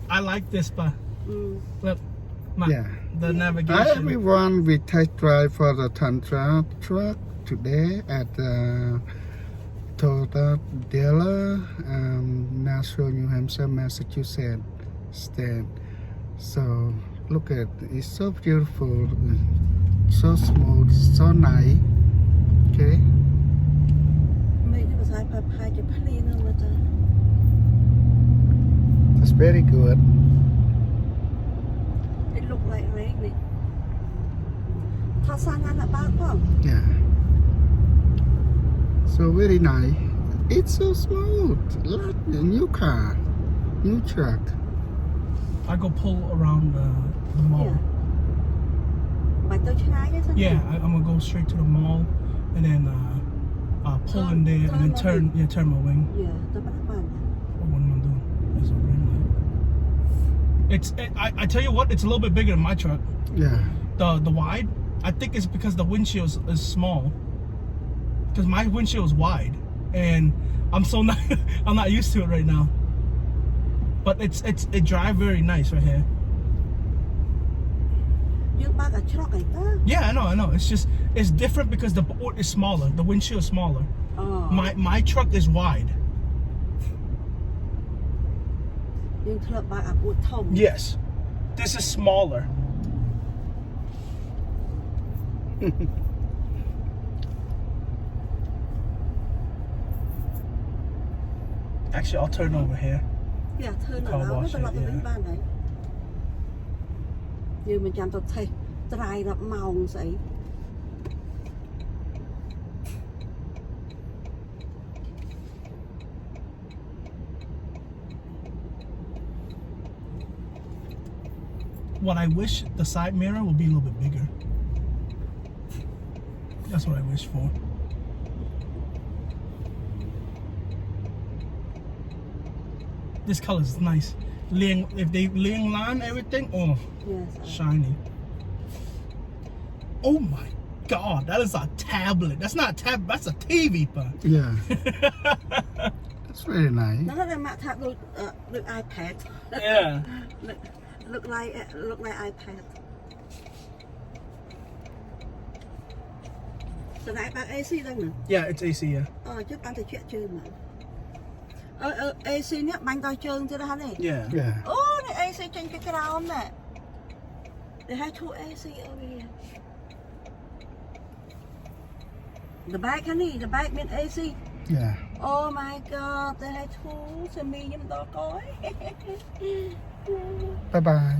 I like this, but look, Yeah. the Hi navigation. everyone, we test drive for the Tundra truck today at the Toyota dealer, Nashville, New Hampshire, Massachusetts state. So look at it's so beautiful, so smooth, so nice. Okay. It's very good. It look like rain. Yeah. So very nice. It's so smooth. Look, a new car, new truck. I go pull around the mall. Yeah, I'm gonna go straight to the mall, and then pull in there, and then turn my wing. Yeah, What am I doing? There's a green light. I tell you what, it's a little bit bigger than my truck. Yeah. The wide, I think it's because the windshield is small. Because my windshield is wide, and I'm not used to it right now. But it drive very nice right here. Yeah, I know. It's different because the board is smaller. The windshield is smaller. Oh. My truck is wide. Yes, this is smaller. Actually, I'll turn over here. Yeah, turn around. Như mình chạm tao thấy trai là màu sấy. What I wish the side mirror would be a little bit bigger. That's what I wish for. This color is nice. If they line everything, oh, Yes. shiny. Oh my God, that is a tablet. That's not a tablet, that's a TV, but. Yeah. That's very nice. Nó là mặt thạc được iPad. Yeah. Look like iPad. Giờ này bạn AC đây nè. Yeah, it's AC, yeah. Chứ bạn thì chuyện chơi mà. AC nhá, bánh tao trơn chứ đó hả này. Yeah. Yeah. Này AC trên cái ground nè. They have two AC over here. The back honey, the back mean AC. Yeah. Oh my God, they have two. Semi giùm tao coi. Bye bye.